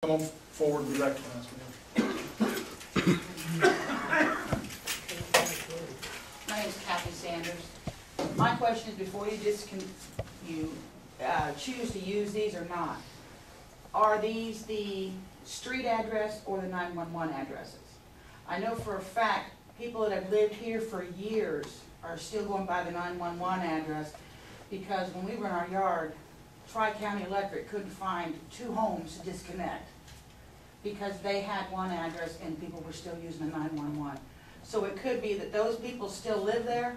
Come on forward and be recognized. My name is Kathy Sanders. My question is, before you choose to use these or not, are these the street address or the 911 addresses? I know for a fact people that have lived here for years are still going by the 911 address, because when we were in our yard, Tri-County Electric couldn't find 2 homes to disconnect because they had one address and people were still using the 911. So it could be that those people still live there,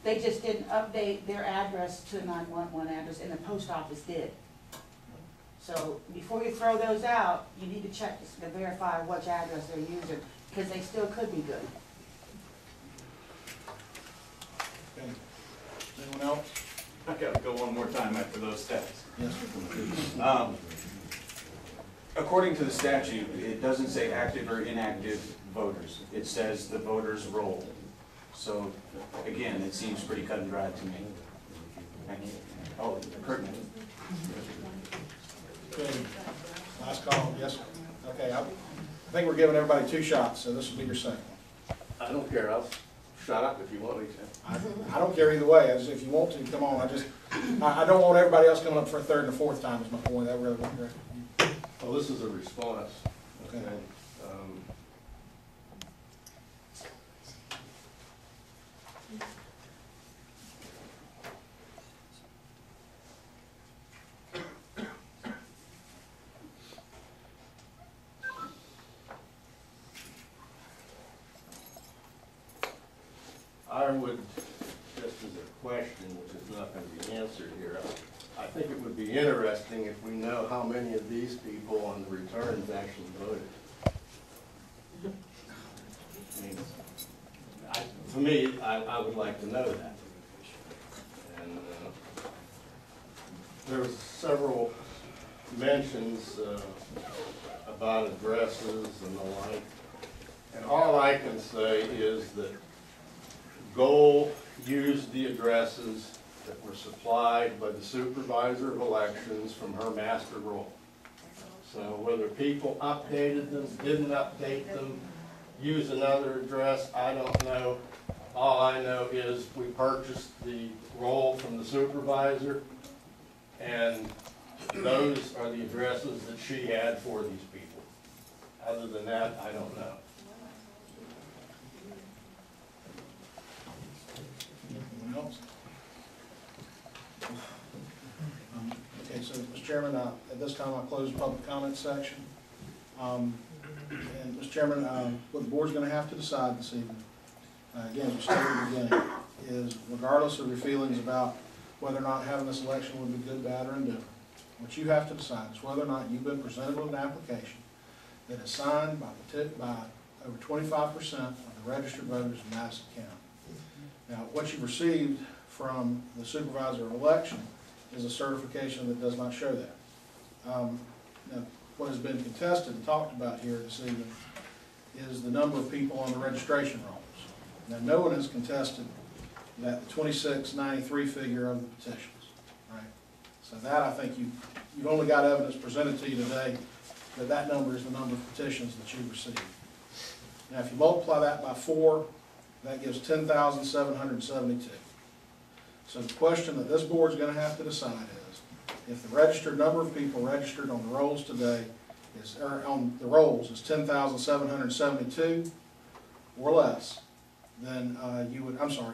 they just didn't update their address to a 911 address, and the post office did. So before you throw those out, you need to check to verify which address they're using, because they still could be good. Okay. Anyone else? I gotta go one more time after those steps. Yes. According to the statute, it doesn't say active or inactive voters. It says the voters roll. So, again, it seems pretty cut and dry to me. Thank you. Oh, Curtin. Okay. Last call, yes, sir. Okay, I think we're giving everybody 2 shots, so this will be your second one. I don't care, I'll shut up if you want me to. I don't care either way, as if you want to, come on, I don't want everybody else coming up for a 3rd and a 4th time is my point, that really won't work. Well, this is a response. Okay. I would, just as a question, which is not going to be answered here, I think it would be interesting if we know how many of these people on the returns actually voted. I mean, to me, I would like to know that. And there was several mentions about addresses and the like. And all I can say is that Goal used the addresses that were supplied by the supervisor of elections from her master roll. So whether people updated them, didn't update them, use another address, I don't know. All I know is we purchased the roll from the supervisor, and those are the addresses that she had for these people. Other than that, I don't know. Anyone else? Okay, so, Mr. Chairman, at this time I'll close the public comment section. And, Mr. Chairman, what the board's going to have to decide this evening, again, as we stated at the beginning, is regardless of your feelings about whether or not having this election would be good, bad, or indifferent, what you have to decide is whether or not you've been presented with an application that is signed by over 25% of the registered voters in Madison County. Now, what you've received from the supervisor of election is a certification that does not show that. Now, what has been contested and talked about here this evening is the number of people on the registration rolls. Now, no one has contested that the 2693 figure of the petitions, right? So that, I think you've only got evidence presented to you today that that number is the number of petitions that you received. Now, if you multiply that by 4, that gives 10,772. So the question that this board is going to have to decide is, if the registered number of people registered on the rolls today is 10,772 or less, then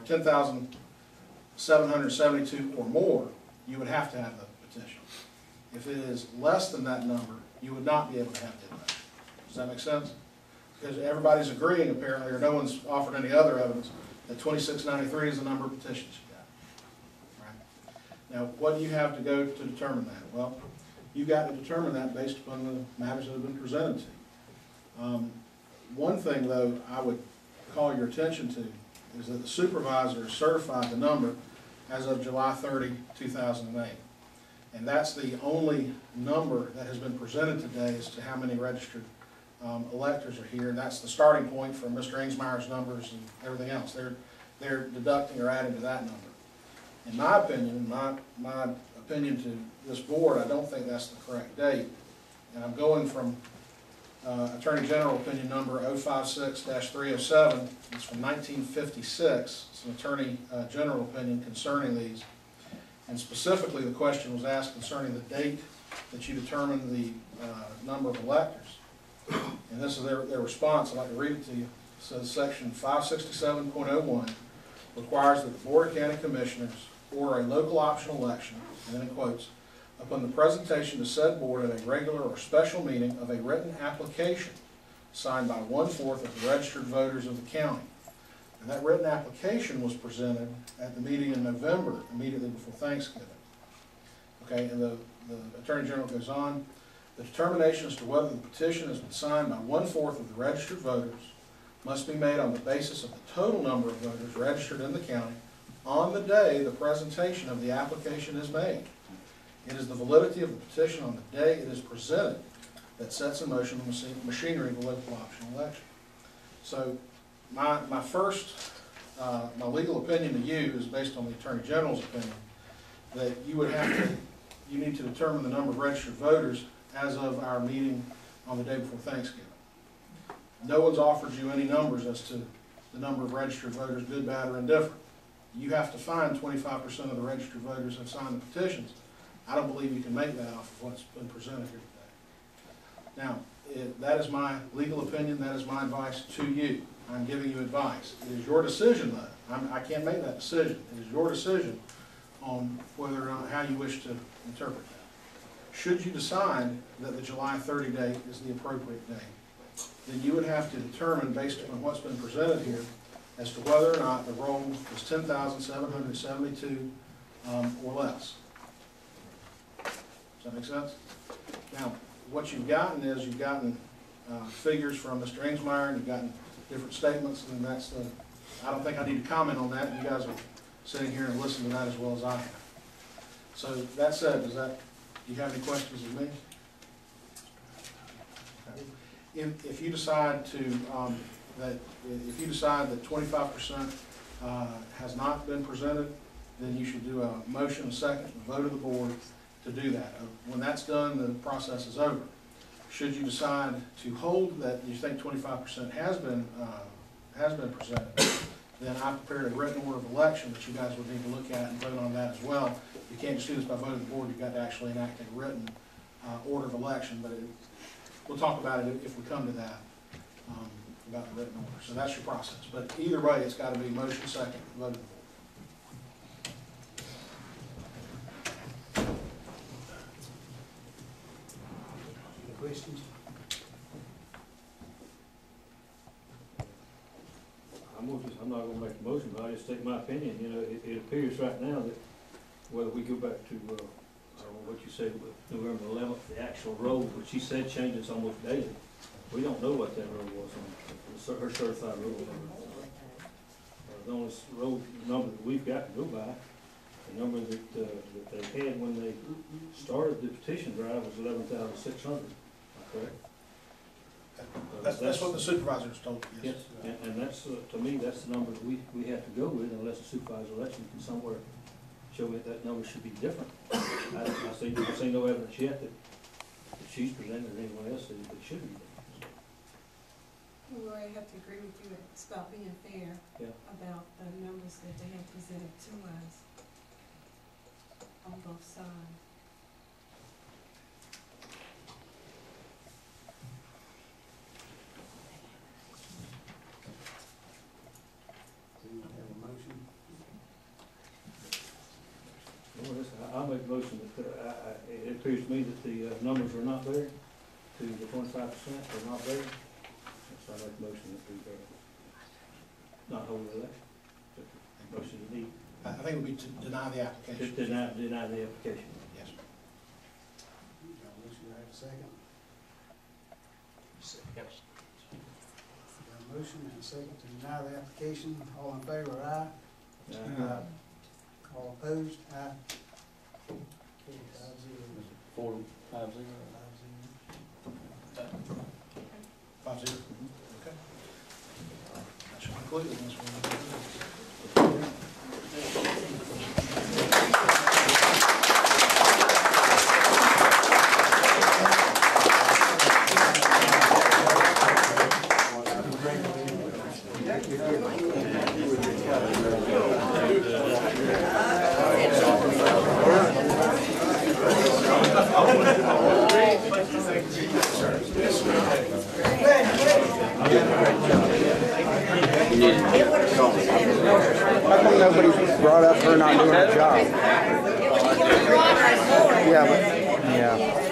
10,772 or more, you would have to have the petition. If it is less than that number, you would not be able to have the election. Does that make sense? Because everybody's agreeing, apparently, or no one's offered any other evidence, that 2693 is the number of petitions you got. Right? Now, what do you have to go to determine that? Well, you've got to determine that based upon the matters that have been presented to you. One thing, though, I would call your attention to is that the supervisor certified the number as of July 30, 2008. And that's the only number that has been presented today as to how many registered electors are here, and that's the starting point for Mr. Ainsmeyer's numbers and everything else. They're deducting or adding to that number. In my opinion, my opinion to this board, I don't think that's the correct date. And I'm going from Attorney General Opinion Number 056-307. It's from 1956. It's an Attorney General opinion concerning these. And specifically, the question was asked concerning the date that you determined the number of electors. And this is their response. I'd like to read it to you. It says, Section 567.01 requires that the Board of County Commissioners order a local option election, and then in quotes, upon the presentation to said board at a regular or special meeting of a written application signed by 1/4 of the registered voters of the county. And that written application was presented at the meeting in November, immediately before Thanksgiving. Okay, and the Attorney General goes on, the determination as to whether the petition has been signed by 1/4 of the registered voters must be made on the basis of the total number of voters registered in the county on the day the presentation of the application is made. It is the validity of the petition on the day it is presented that sets in motion the machinery of the local option election. So my legal opinion to you is based on the Attorney General's opinion that you need to determine the number of registered voters as of our meeting on the day before Thanksgiving. No one's offered you any numbers as to the number of registered voters, good, bad, or indifferent. You have to find 25% of the registered voters have signed the petitions. I don't believe you can make that off of what's been presented here today. Now, that is my legal opinion. That is my advice to you. I'm giving you advice. It is your decision, though. I can't make that decision. It is your decision on whether or not how you wish to interpret that. Should you decide that the July 30 date is the appropriate date, then you would have to determine, based upon what's been presented here, as to whether or not the roll is 10,772 or less. Does that make sense? Now, what you've gotten is you've gotten figures from Mr. Ainsmeyer, and you've gotten different statements, and I don't think I need to comment on that. You guys are sitting here and listening to that as well as I have. So that said, do you have any questions of me? If you decide that 25% has not been presented, then you should do a motion, a second, a vote of the board to do that. When that's done, the process is over. Should you decide to hold that you think 25% has been presented, then I prepared a written order of election that you guys would need to look at and vote on that as well. You can't just do this by vote of the board. You've got to actually enact a written order of election, but we'll talk about it if we come to that, about the written order. So that's your process. But either way, it's got to be motion, second, vote of the board. Questions? I'm not gonna make a motion, but I just state my opinion. You know, it appears right now that whether we go back to, I don't know what you said, November 11th, the actual roll, which she said changes almost daily. We don't know what that roll was on her certified roll number. The only roll number that we've got to go by, the number that they had when they started the petition drive was 11,600. Correct? That's what the supervisors told me. Yes, and that's, to me, that's the number that we have to go with, unless the supervisor election can somewhere show me that number should be different. I've seen no evidence yet that she's presented or anyone else that it should be different. Well, I have to agree with you, it's about being fair about the numbers that they have presented to us on both sides. I'll make a motion that, it appears to me that the numbers are not there, to the 25% are not there. So I make a motion that we not hold the election. Motion to need. I think it would be to deny the application. To deny the application. Yes. Motion, I have a second. Yes. Got a motion and a second to deny the application. All in favor, aye. All opposed, aye. Okay, 5-0. 4-5-0. 5-0. Okay. That should conclude this one. doing a great job. You need to call me. How come nobody's brought up her not doing her job? Yeah, but, yeah.